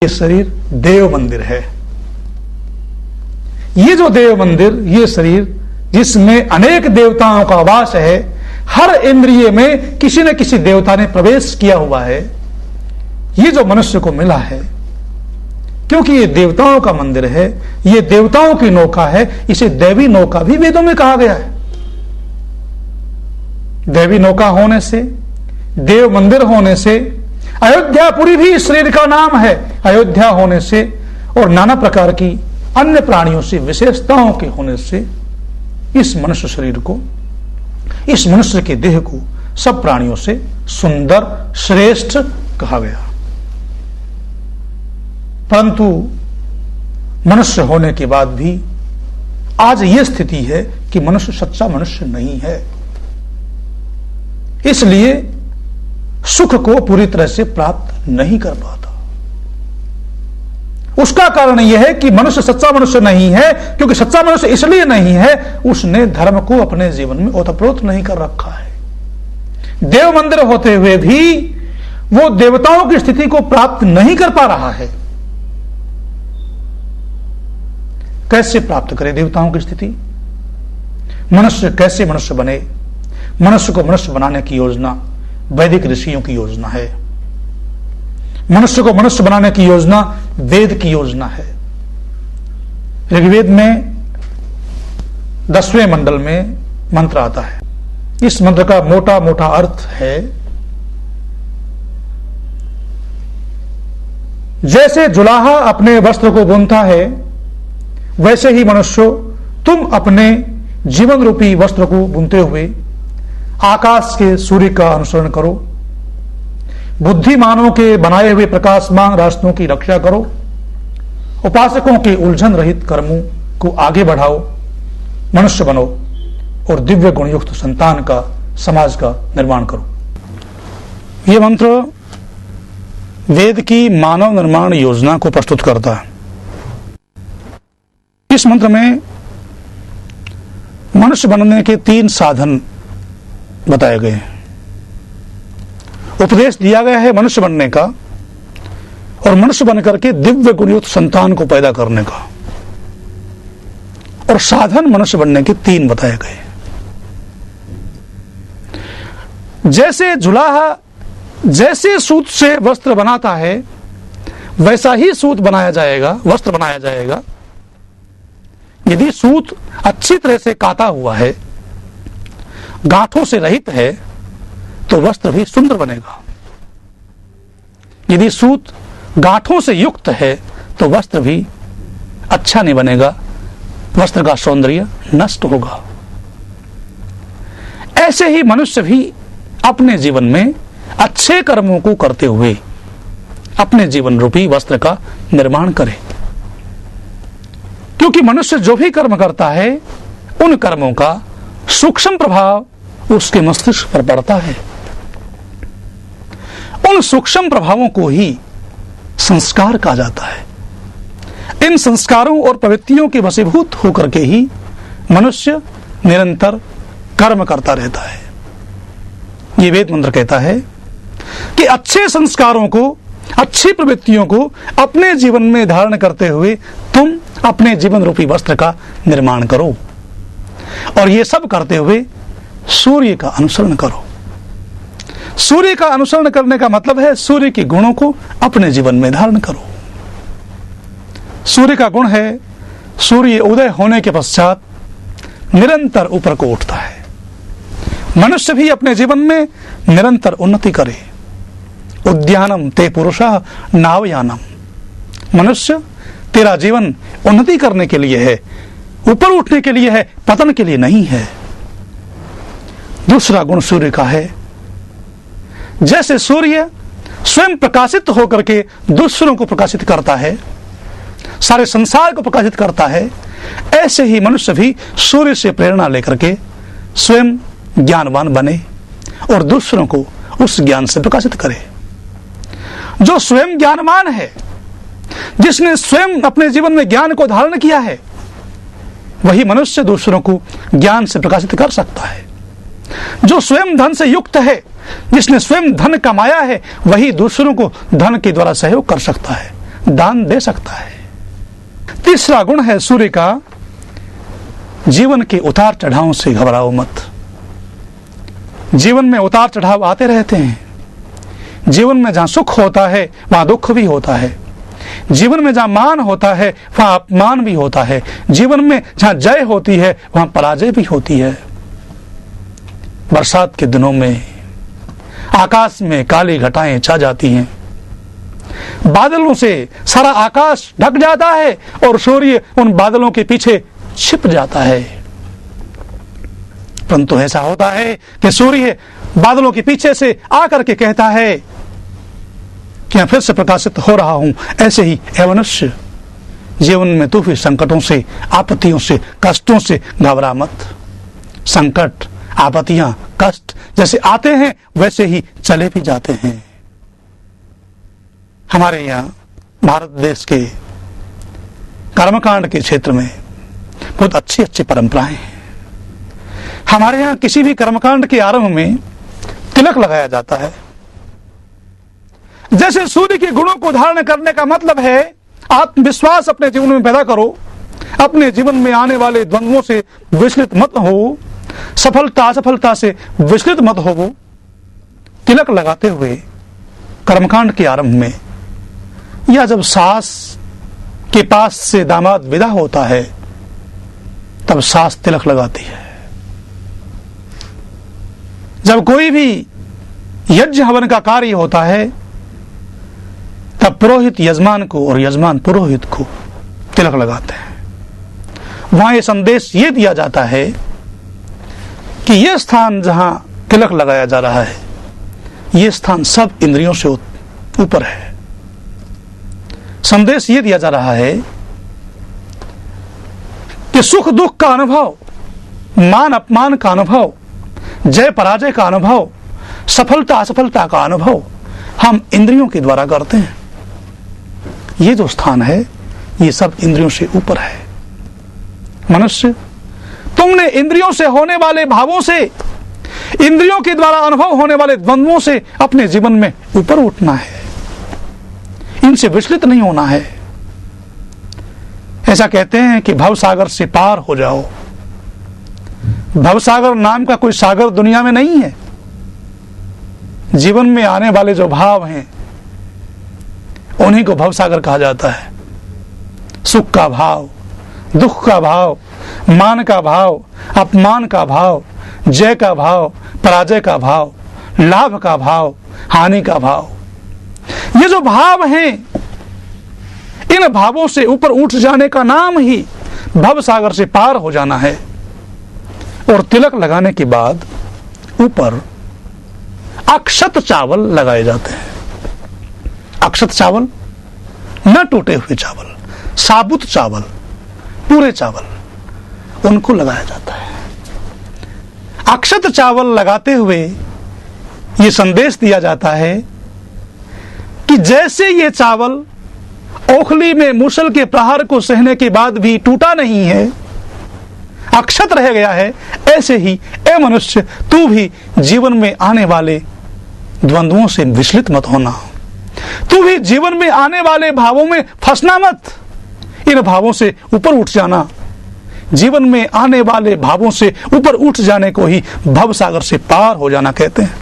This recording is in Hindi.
ये शरीर देव मंदिर है। ये जो देव मंदिर, ये शरीर जिसमें अनेक देवताओं का वास है, हर इंद्रिय में किसी न किसी देवता ने प्रवेश किया हुआ है। ये जो मनुष्य को मिला है, क्योंकि ये देवताओं का मंदिर है, ये देवताओं की नौका है, इसे देवी नौका भी वेदों में कहा गया है। देवी नौका होने से, देव मंदिर होने से, अयोध्यापुरी भी इस शरीर का नाम है। अयोध्या होने से और नाना प्रकार की अन्य प्राणियों से विशेषताओं के होने से इस मनुष्य शरीर को, इस मनुष्य के देह को सब प्राणियों से सुंदर, श्रेष्ठ कहा गया। परंतु मनुष्य होने के बाद भी आज यह स्थिति है कि मनुष्य सच्चा मनुष्य नहीं है। इसलिए सुख को पूरी तरह से प्राप्त नहीं कर पाता। उसका कारण यह है कि मनुष्य सच्चा मनुष्य नहीं है, क्योंकि सच्चा मनुष्य इसलिए नहीं है, उसने धर्म को अपने जीवन में ओतप्रोत नहीं कर रखा है। देव मंदिर होते हुए भी वो देवताओं की स्थिति को प्राप्त नहीं कर पा रहा है। कैसे प्राप्त करे देवताओं की स्थिति? मनुष्य कैसे मनुष्य बने? मनुष्य को मनुष्य बनाने की योजना वैदिक ऋषियों की योजना है। मनुष्य को मनुष्य बनाने की योजना वेद की योजना है। ऋग्वेद में 10वें मंडल में मंत्र आता है। इस मंत्र का मोटा मोटा अर्थ है, जैसे जुलाहा अपने वस्त्र को बुनता है, वैसे ही मनुष्य तुम अपने जीवन रूपी वस्त्र को बुनते हुए आकाश के सूर्य का अनुसरण करो, बुद्धिमानों के बनाए हुए प्रकाशमान रास्तों की रक्षा करो, उपासकों के उलझन रहित कर्मों को आगे बढ़ाओ, मनुष्य बनो और दिव्य गुणयुक्त संतान का, समाज का निर्माण करो। यह मंत्र वेद की मानव निर्माण योजना को प्रस्तुत करता है। इस मंत्र में मनुष्य बनने के 3 साधन बताए गए हैं। उपदेश दिया गया है मनुष्य बनने का और मनुष्य बनकर के दिव्य गुणयुक्त संतान को पैदा करने का, और साधन मनुष्य बनने के 3 बताए गए। जैसे जुलाहा जैसे सूत से वस्त्र बनाता है, वैसा ही सूत बनाया जाएगा, वस्त्र बनाया जाएगा। यदि सूत अच्छी तरह से काता हुआ है, गांठों से रहित है, तो वस्त्र भी सुंदर बनेगा। यदि सूत गांठों से युक्त है, तो वस्त्र भी अच्छा नहीं बनेगा, वस्त्र का सौंदर्य नष्ट होगा। ऐसे ही मनुष्य भी अपने जीवन में अच्छे कर्मों को करते हुए अपने जीवन रूपी वस्त्र का निर्माण करे, क्योंकि मनुष्य जो भी कर्म करता है, उन कर्मों का सूक्ष्म प्रभाव उसके मस्तिष्क पर पड़ता है। उन सूक्ष्म प्रभावों को ही संस्कार कहा जाता है। इन संस्कारों और प्रवृत्तियों के वशीभूत होकर के ही मनुष्य निरंतर कर्म करता रहता है। ये वेद मंत्र कहता है कि अच्छे संस्कारों को, अच्छी प्रवृत्तियों को अपने जीवन में धारण करते हुए तुम अपने जीवन रूपी वस्त्र का निर्माण करो, और ये सब करते हुए सूर्य का अनुसरण करो। सूर्य का अनुसरण करने का मतलब है सूर्य के गुणों को अपने जीवन में धारण करो। सूर्य का गुण है, सूर्य उदय होने के पश्चात निरंतर ऊपर को उठता है। मनुष्य भी अपने जीवन में निरंतर उन्नति करे। उद्यानम ते पुरुषा नावयानम। मनुष्य, तेरा जीवन उन्नति करने के लिए है, ऊपर उठने के लिए है, पतन के लिए नहीं है। दूसरा गुण सूर्य का है, जैसे सूर्य स्वयं प्रकाशित होकर के दूसरों को प्रकाशित करता है, सारे संसार को प्रकाशित करता है, ऐसे ही मनुष्य भी सूर्य से प्रेरणा लेकर के स्वयं ज्ञानवान बने और दूसरों को उस ज्ञान से प्रकाशित करे। जो स्वयं ज्ञानवान है, जिसने स्वयं अपने जीवन में ज्ञान को धारण किया है, वही मनुष्य दूसरों को ज्ञान से प्रकाशित कर सकता है। जो स्वयं धन से युक्त है, जिसने स्वयं धन कमाया है, वही दूसरों को धन के द्वारा सहयोग कर सकता है। दान दे सकता है। तीसरा गुण है सूर्य का, जीवन के उतार चढ़ावों से घबराओ मत। जीवन में उतार चढ़ाव आते रहते हैं। जीवन में जहां सुख होता है वहां दुख भी होता है। जीवन में जहां मान होता है वहां अपमान भी होता है। जीवन में जहां जय होती है वहां पराजय भी होती है। बरसात के दिनों में आकाश में काली घटाएं छा जाती हैं, बादलों से सारा आकाश ढक जाता है और सूर्य उन बादलों के पीछे छिप जाता है। परंतु ऐसा होता है कि सूर्य बादलों के पीछे से आकर के कहता है कि मैं फिर से प्रकाशित हो रहा हूं। ऐसे ही हे मनुष्य, जीवन में तू भी संकटों से, आपत्तियों से, कष्टों से घबरा मत। संकट, आपत्तियां, कष्ट जैसे आते हैं वैसे ही चले भी जाते हैं। हमारे यहाँ भारत देश के कर्मकांड के क्षेत्र में बहुत अच्छी अच्छी परंपराएं हैं। हमारे यहाँ किसी भी कर्मकांड के आरंभ में तिलक लगाया जाता है। जैसे सूर्य के गुणों को धारण करने का मतलब है आत्मविश्वास अपने जीवन में पैदा करो, अपने जीवन में आने वाले द्वंद्वों से विचलित मत हो, सफलता असफलता से विचलित मत हो। तिलक लगाते हुए कर्मकांड के आरंभ में या जब सास के पास से दामाद विदा होता है तब सास तिलक लगाती है। जब कोई भी यज्ञ हवन का कार्य होता है तब पुरोहित यजमान को और यजमान पुरोहित को तिलक लगाते हैं। वहां यह संदेश ये दिया जाता है कि यह स्थान जहां तिलक लगाया जा रहा है, यह स्थान सब इंद्रियों से ऊपर है। संदेश ये दिया जा रहा है कि सुख दुख का अनुभव, मान अपमान का अनुभव, जय पराजय का अनुभव, सफलता असफलता का अनुभव हम इंद्रियों के द्वारा करते हैं। ये जो स्थान है ये सब इंद्रियों से ऊपर है। मनुष्य, तुमने इंद्रियों से होने वाले भावों से, इंद्रियों के द्वारा अनुभव होने वाले द्वंद्वों से अपने जीवन में ऊपर उठना है, इनसे विचलित नहीं होना है। ऐसा कहते हैं कि भवसागर से पार हो जाओ। भवसागर नाम का कोई सागर दुनिया में नहीं है। जीवन में आने वाले जो भाव हैं उन्हीं को भवसागर कहा जाता है। सुख का भाव, दुख का भाव, मान का भाव, अपमान का भाव, जय का भाव, पराजय का भाव, लाभ का भाव, हानि का भाव, ये जो भाव हैं, इन भावों से ऊपर उठ जाने का नाम ही भवसागर से पार हो जाना है। और तिलक लगाने के बाद ऊपर अक्षत चावल लगाए जाते हैं। अक्षत चावल, न टूटे हुए चावल, साबुत चावल, पूरे चावल, उनको लगाया जाता है। अक्षत चावल लगाते हुए ये संदेश दिया जाता है कि जैसे ये चावल ओखली में मूसल के प्रहार को सहने के बाद भी टूटा नहीं है, अक्षत रह गया है, ऐसे ही ए मनुष्य, तू भी जीवन में आने वाले द्वंद्वों से विचलित मत होना। तू भी जीवन में आने वाले भावों में फंसना मत। इन भावों से ऊपर उठ जाना। जीवन में आने वाले भावों से ऊपर उठ जाने को ही भवसागर से पार हो जाना कहते हैं।